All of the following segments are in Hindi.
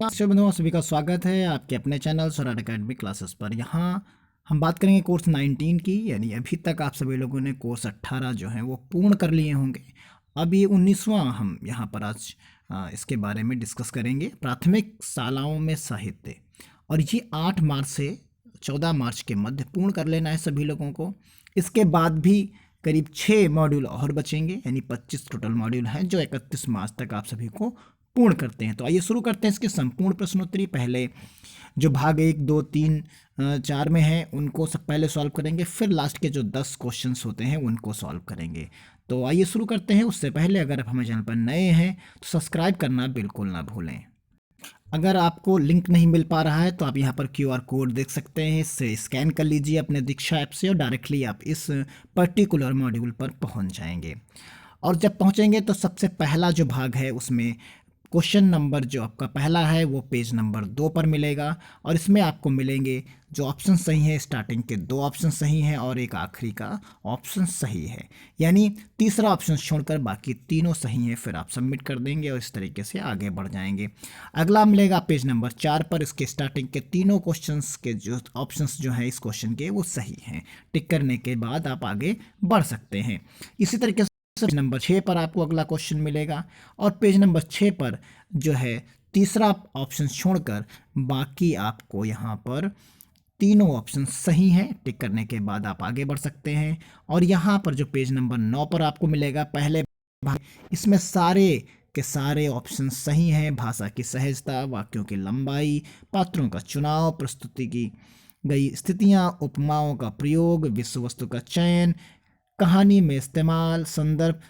नमस्ते बंधुओं, सभी का स्वागत है आपके अपने चैनल स्वराट अकेडमी क्लासेस पर। यहाँ हम बात करेंगे कोर्स 19 की, यानी अभी तक आप सभी लोगों ने कोर्स 18 जो है वो पूर्ण कर लिए होंगे। अब ये 19वां हम यहाँ पर आज इसके बारे में डिस्कस करेंगे, प्राथमिक शालाओं में साहित्य। और ये 8 मार्च से 14 मार्च के मध्य पूर्ण कर लेना है सभी लोगों को। इसके बाद भी करीब 6 मॉड्यूल और बचेंगे, यानी 25 टोटल मॉड्यूल हैं जो 31 मार्च तक आप सभी को पूर्ण करते हैं। तो आइए शुरू करते हैं इसके संपूर्ण प्रश्नोत्तरी। पहले जो भाग 1, 2, 3, 4 में है उनको सब पहले सॉल्व करेंगे, फिर लास्ट के जो 10 क्वेश्चंस होते हैं उनको सॉल्व करेंगे। तो आइए शुरू करते हैं। उससे पहले अगर आप हमारे चैनल पर नए हैं तो सब्सक्राइब करना बिल्कुल ना भूलें। अगर आपको लिंक नहीं मिल पा रहा है तो आप यहाँ पर QR कोड देख सकते हैं, इससे स्कैन कर लीजिए अपने दीक्षा ऐप से और डायरेक्टली आप इस पर्टिकुलर मॉड्यूल पर पहुँच जाएंगे। और जब पहुँचेंगे तो सबसे पहला जो भाग है उसमें क्वेश्चन नंबर जो आपका पहला है वो पेज नंबर 2 पर मिलेगा। और इसमें आपको मिलेंगे जो ऑप्शन सही है, स्टार्टिंग के 2 ऑप्शन सही हैं और एक आखिरी का ऑप्शन सही है, यानी तीसरा ऑप्शन छोड़कर बाकी तीनों सही हैं। फिर आप सबमिट कर देंगे और इस तरीके से आगे बढ़ जाएंगे। अगला मिलेगा पेज नंबर 4 पर, इसके स्टार्टिंग के तीनों क्वेश्चंस के जो ऑप्शंस जो हैं इस क्वेश्चन के वो सही हैं। टिक करने के बाद आप आगे बढ़ सकते हैं। इसी तरीके से पेज नंबर 6 पर आपको अगला क्वेश्चन मिलेगा और पेज नंबर 6 पर जो है तीसरा ऑप्शन छोड़कर बाकी आपको यहाँ पर तीनों ऑप्शन सही हैं। टिक करने के बाद आप आगे बढ़ सकते हैं। और यहाँ पर जो पेज नंबर 9 पर आपको मिलेगा पहले भाग, इसमें सारे के सारे ऑप्शन सही हैं। भाषा की सहजता, वाक्यों की लंबाई, पात्रों का चुनाव, प्रस्तुति की गई स्थितियाँ, उपमाओं का प्रयोग, विषय वस्तु का चयन, कहानी में इस्तेमाल, संदर्भ,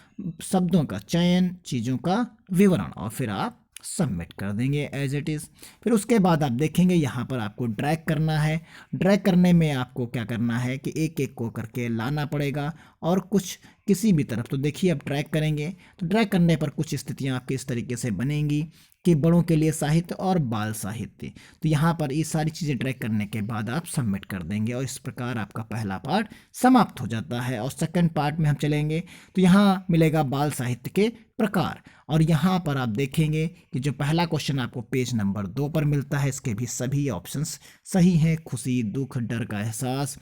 शब्दों का चयन, चीज़ों का विवरण, और फिर आप सबमिट कर देंगे एज इट इज़। फिर उसके बाद आप देखेंगे यहाँ पर आपको ड्रैग करना है। ड्रैग करने में आपको क्या करना है कि एक एक को करके लाना पड़ेगा और कुछ किसी भी तरफ। तो देखिए अब ड्रैग करेंगे तो ड्रैग करने पर कुछ स्थितियाँ आपकी इस तरीके से बनेंगी कि बड़ों के लिए साहित्य और बाल साहित्य। तो यहाँ पर ये सारी चीज़ें ड्रैग करने के बाद आप सबमिट कर देंगे और इस प्रकार आपका पहला पार्ट समाप्त हो जाता है। और सेकंड पार्ट में हम चलेंगे तो यहाँ मिलेगा बाल साहित्य के प्रकार। और यहाँ पर आप देखेंगे कि जो पहला क्वेश्चन आपको पेज नंबर 2 पर मिलता है इसके भी सभी ऑप्शंस सही हैं। खुशी, दुख, डर का एहसास,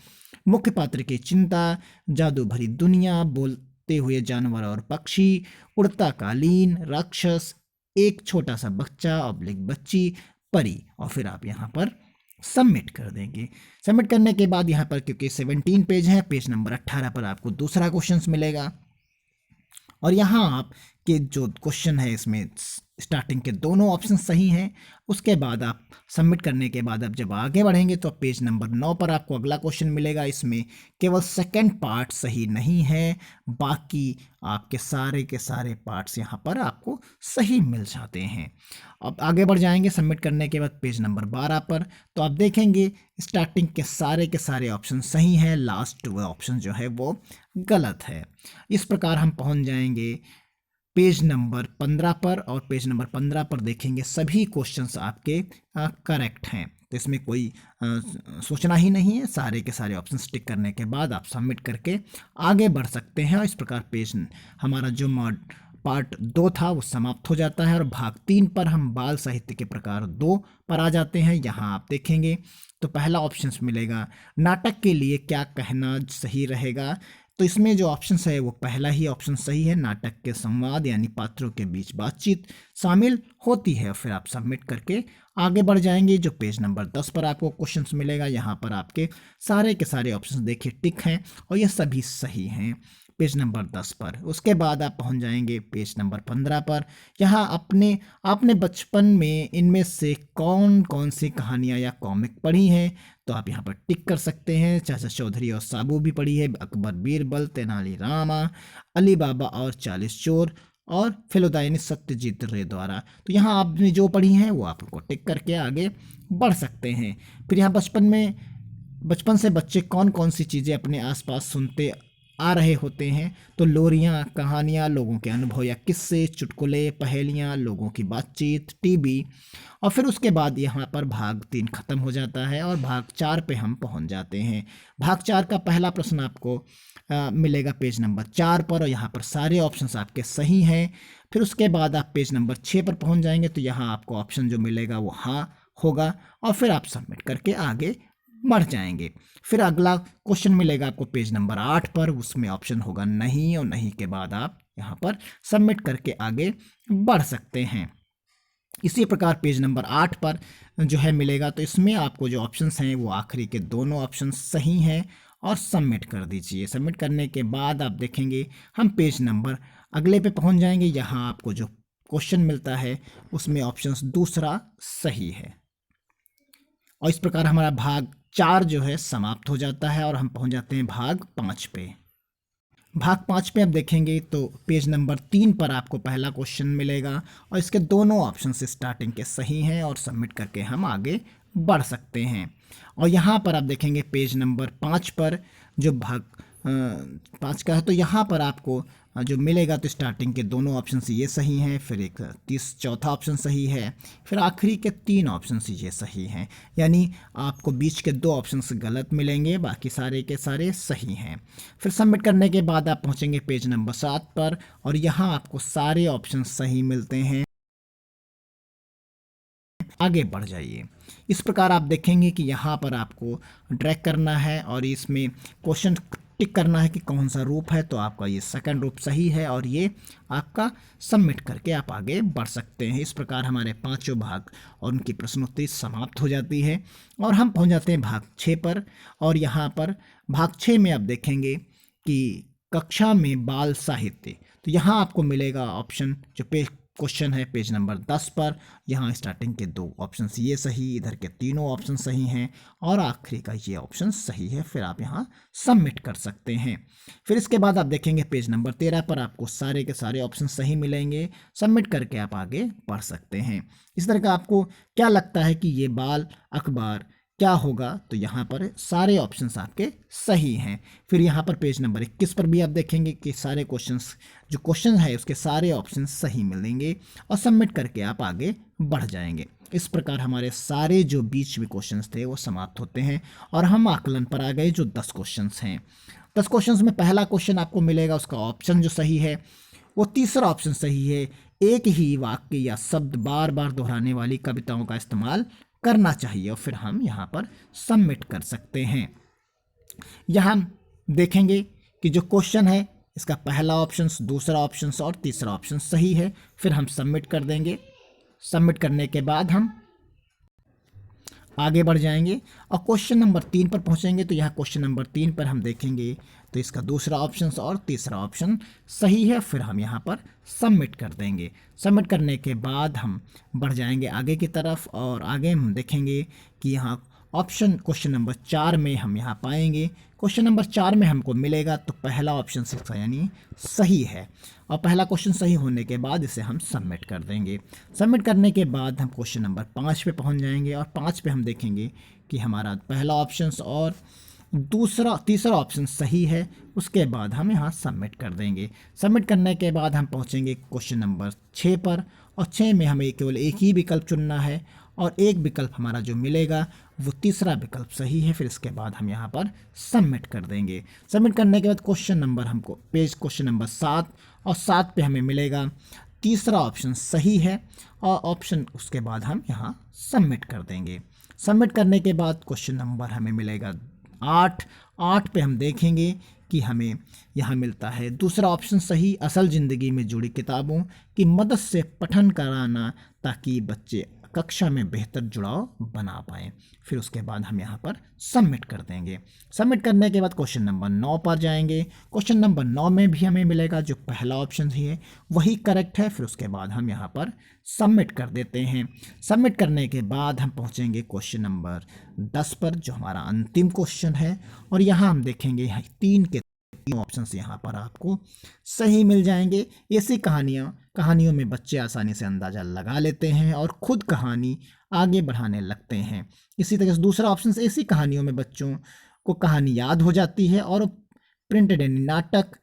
मुख्य पात्र की चिंता, जादू भरी दुनिया, बोलते हुए जानवर और पक्षी, उड़ता कालीन, राक्षस, एक छोटा सा बच्चा ऑब्लिक बच्ची, परी, और फिर आप यहाँ पर सबमिट कर देंगे। सबमिट करने के बाद यहाँ पर क्योंकि 17 पेज है, पेज नंबर 18 पर आपको दूसरा क्वेश्चन मिलेगा। और यहाँ आप के जो क्वेश्चन है इसमें स्टार्टिंग के दोनों ऑप्शन सही हैं। उसके बाद आप सबमिट करने के बाद अब जब आगे बढ़ेंगे तो पेज नंबर 9 पर आपको अगला क्वेश्चन मिलेगा। इसमें केवल सेकंड पार्ट सही नहीं है, बाकी आपके सारे के सारे पार्ट्स यहाँ पर आपको सही मिल जाते हैं। अब आगे बढ़ जाएंगे सबमिट करने के बाद पेज नंबर 12 पर, तो आप देखेंगे स्टार्टिंग के सारे ऑप्शन सही हैं, लास्ट वो ऑप्शन जो है वो गलत है। इस प्रकार हम पहुँच जाएंगे पेज नंबर 15 पर, और पेज नंबर 15 पर देखेंगे सभी क्वेश्चंस आपके करेक्ट हैं। तो इसमें कोई सोचना ही नहीं है, सारे के सारे ऑप्शन टिक करने के बाद आप सबमिट करके आगे बढ़ सकते हैं। और इस प्रकार पेज हमारा जो पार्ट 2 था वो समाप्त हो जाता है। और भाग 3 पर हम बाल साहित्य के प्रकार 2 पर आ जाते हैं। यहाँ आप देखेंगे तो पहला ऑप्शन मिलेगा नाटक के लिए क्या कहना सही रहेगा। तो इसमें जो ऑप्शन है वो पहला ही ऑप्शन सही है, नाटक के संवाद यानी पात्रों के बीच बातचीत शामिल होती है। फिर आप सबमिट करके आगे बढ़ जाएंगे। जो पेज नंबर 10 पर आपको क्वेश्चंस मिलेगा, यहाँ पर आपके सारे के सारे ऑप्शंस देखिए टिक हैं और ये सभी सही हैं पेज नंबर 10 पर। उसके बाद आप पहुंच जाएंगे पेज नंबर 15 पर। यहाँ आपने बचपन में इनमें से कौन कौन सी कहानियाँ या कॉमिक पढ़ी हैं, तो आप यहाँ पर टिक कर सकते हैं। चाचा चौधरी और साबू भी पढ़ी है, अकबर बीरबल, तेनालीरामा, अली बाबा और 40 चोर, और फिलोदायनी सत्यजीत रे द्वारा। तो यहाँ आपने जो पढ़ी हैं वो आपको टिक करके आगे बढ़ सकते हैं। फिर यहाँ बचपन से बच्चे कौन कौन सी चीज़ें अपने आसपास सुनते आ रहे होते हैं, तो लोरियाँ, कहानियाँ, लोगों के अनुभव या किस्से, चुटकुले, पहेलियाँ, लोगों की बातचीत, टीवी। और फिर उसके बाद यहाँ पर भाग 3 खत्म हो जाता है और भाग 4 पे हम पहुँच जाते हैं। भाग 4 का पहला प्रश्न आपको मिलेगा पेज नंबर 4 पर, और यहाँ पर सारे ऑप्शंस आपके सही हैं। फिर उसके बाद आप पेज नंबर 6 पर पहुंच जाएंगे तो यहाँ आपको ऑप्शन जो मिलेगा वो हाँ होगा और फिर आप सबमिट करके आगे बढ़ जाएंगे। फिर अगला क्वेश्चन मिलेगा आपको पेज नंबर 8 पर, उसमें ऑप्शन होगा नहीं और नहीं के बाद आप यहाँ पर सबमिट करके आगे बढ़ सकते हैं। इसी प्रकार पेज नंबर 8 पर जो है मिलेगा तो इसमें आपको जो ऑप्शंस हैं वो आखिरी के दोनों ऑप्शन सही हैं और सबमिट कर दीजिए। सबमिट करने के बाद आप देखेंगे हम पेज नंबर अगले पे पहुंच जाएंगे। यहाँ आपको जो क्वेश्चन मिलता है उसमें ऑप्शंस दूसरा सही है और इस प्रकार हमारा भाग 4 जो है समाप्त हो जाता है और हम पहुंच जाते हैं भाग 5 पे। भाग 5 पे आप देखेंगे तो पेज नंबर 3 पर आपको पहला क्वेश्चन मिलेगा और इसके दोनों ऑप्शन स्टार्टिंग के सही हैं और सबमिट करके हम आगे बढ़ सकते हैं। और यहाँ पर आप देखेंगे पेज नंबर 5 पर जो भाग 5 का है तो यहाँ पर आपको जो मिलेगा तो स्टार्टिंग के दोनों ऑप्शन ये सही हैं, फिर एक चौथा ऑप्शन सही है, फिर आखिरी के 3 ऑप्शन ये सही हैं। यानी आपको बीच के 2 ऑप्शन गलत मिलेंगे, बाकी सारे के सारे सही हैं। फिर सबमिट करने के बाद आप पहुँचेंगे पेज नंबर 7 पर और यहाँ आपको सारे ऑप्शन सही मिलते हैं। आगे बढ़ जाइए। इस प्रकार आप देखेंगे कि यहाँ पर आपको ड्रैग करना है और इसमें क्वेश्चन टिक करना है कि कौन सा रूप है, तो आपका ये सेकंड रूप सही है और ये आपका सबमिट करके आप आगे बढ़ सकते हैं। इस प्रकार हमारे 5 भाग और उनकी प्रश्नोत्तरी समाप्त हो जाती है और हम पहुंच जाते हैं भाग 6 पर। और यहाँ पर भाग 6 में आप देखेंगे कि कक्षा में बाल साहित्य, तो यहाँ आपको मिलेगा ऑप्शन जो क्वेश्चन है पेज नंबर 10 पर। यहाँ स्टार्टिंग के 2 ऑप्शन ये सही, इधर के तीनों ऑप्शन सही हैं और आखिरी का ये ऑप्शन सही है। फिर आप यहाँ सबमिट कर सकते हैं। फिर इसके बाद आप देखेंगे पेज नंबर 13 पर आपको सारे के सारे ऑप्शन सही मिलेंगे। सबमिट करके आप आगे बढ़ सकते हैं। इस तरह का आपको क्या लगता है कि ये बाल अखबार क्या होगा, तो यहाँ पर सारे ऑप्शंस आपके सही हैं। फिर यहाँ पर पेज नंबर 21 पर भी आप देखेंगे कि सारे क्वेश्चन है उसके सारे ऑप्शंस सही मिलेंगे और सबमिट करके आप आगे बढ़ जाएंगे। इस प्रकार हमारे सारे जो बीच में क्वेश्चंस थे वो समाप्त होते हैं और हम आकलन पर आ गए जो 10 क्वेश्चंस हैं। 10 क्वेश्चंस में पहला क्वेश्चन आपको मिलेगा, उसका ऑप्शन जो सही है वो तीसरा ऑप्शन सही है। एक ही वाक्य या शब्द बार बार दोहराने वाली कविताओं का इस्तेमाल करना चाहिए और फिर हम यहाँ पर सबमिट कर सकते हैं। यहाँ देखेंगे कि जो क्वेश्चन है इसका पहला ऑप्शन, दूसरा ऑप्शन और तीसरा ऑप्शन सही है। फिर हम सबमिट कर देंगे। सबमिट करने के बाद हम आगे बढ़ जाएंगे और क्वेश्चन नंबर 3 पर पहुंचेंगे। तो यहाँ क्वेश्चन नंबर 3 पर हम देखेंगे तो इसका दूसरा ऑप्शन और तीसरा ऑप्शन सही है। फिर हम यहाँ पर सबमिट कर देंगे। सबमिट करने के बाद हम बढ़ जाएंगे आगे की तरफ और आगे हम देखेंगे कि यहाँ ऑप्शन क्वेश्चन नंबर 4 में हम यहाँ पाएंगे। क्वेश्चन नंबर 4 में हमको मिलेगा तो पहला ऑप्शन यानी सही है और पहला क्वेश्चन सही होने के बाद इसे हम सबमिट कर देंगे। सबमिट करने के बाद हम क्वेश्चन नंबर 5 पे पहुंच जाएंगे और 5 पे हम देखेंगे कि हमारा पहला ऑप्शन और तीसरा ऑप्शन सही है। उसके बाद हम यहाँ सबमिट कर देंगे। सबमिट करने के बाद हम पहुँचेंगे क्वेश्चन नंबर 6 पर और 6 में हमें केवल एक ही विकल्प चुनना है और एक विकल्प हमारा जो मिलेगा वो तीसरा विकल्प सही है। फिर इसके बाद हम यहाँ पर सबमिट कर देंगे। सबमिट करने के बाद क्वेश्चन नंबर हमको क्वेश्चन नंबर 7 और 7 पे हमें मिलेगा तीसरा ऑप्शन सही है और ऑप्शन उसके बाद हम यहाँ सबमिट कर देंगे। सबमिट करने के बाद क्वेश्चन नंबर हमें मिलेगा 8 पे हम देखेंगे कि हमें यहाँ मिलता है दूसरा ऑप्शन सही, असल ज़िंदगी में जुड़ी किताबों की मदद से पठन कराना ताकि बच्चे कक्षा में बेहतर जुड़ाव बना पाएँ। फिर उसके बाद हम यहाँ पर सबमिट कर देंगे। सबमिट करने के बाद क्वेश्चन नंबर 9 पर जाएंगे। क्वेश्चन नंबर 9 में भी हमें मिलेगा जो पहला ऑप्शन ही है वही करेक्ट है। फिर उसके बाद हम यहाँ पर सबमिट कर देते हैं। सबमिट करने के बाद हम पहुँचेंगे क्वेश्चन नंबर 10 पर जो हमारा अंतिम क्वेश्चन है और यहाँ हम देखेंगे 3 के ऑप्शंस यहाँ पर आपको सही मिल जाएंगे। ऐसी कहानियों में बच्चे आसानी से अंदाज़ा लगा लेते हैं और खुद कहानी आगे बढ़ाने लगते हैं। इसी तरह से दूसरा ऑप्शन ऐसी कहानियों में बच्चों को कहानी याद हो जाती है और प्रिंटेड यानी नाटक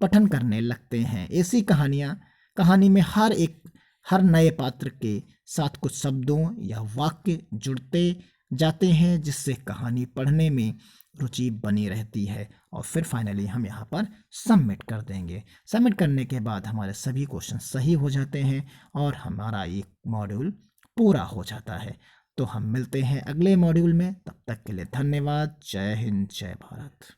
पठन करने लगते हैं। ऐसी कहानी में हर नए पात्र के साथ कुछ शब्दों या वाक्य जुड़ते जाते हैं, जिससे कहानी पढ़ने में रुचि बनी रहती है। और फिर फाइनली हम यहाँ पर सबमिट कर देंगे। सबमिट करने के बाद हमारे सभी क्वेश्चन सही हो जाते हैं और हमारा ये मॉड्यूल पूरा हो जाता है। तो हम मिलते हैं अगले मॉड्यूल में, तब तक के लिए धन्यवाद। जय हिंद, जय भारत।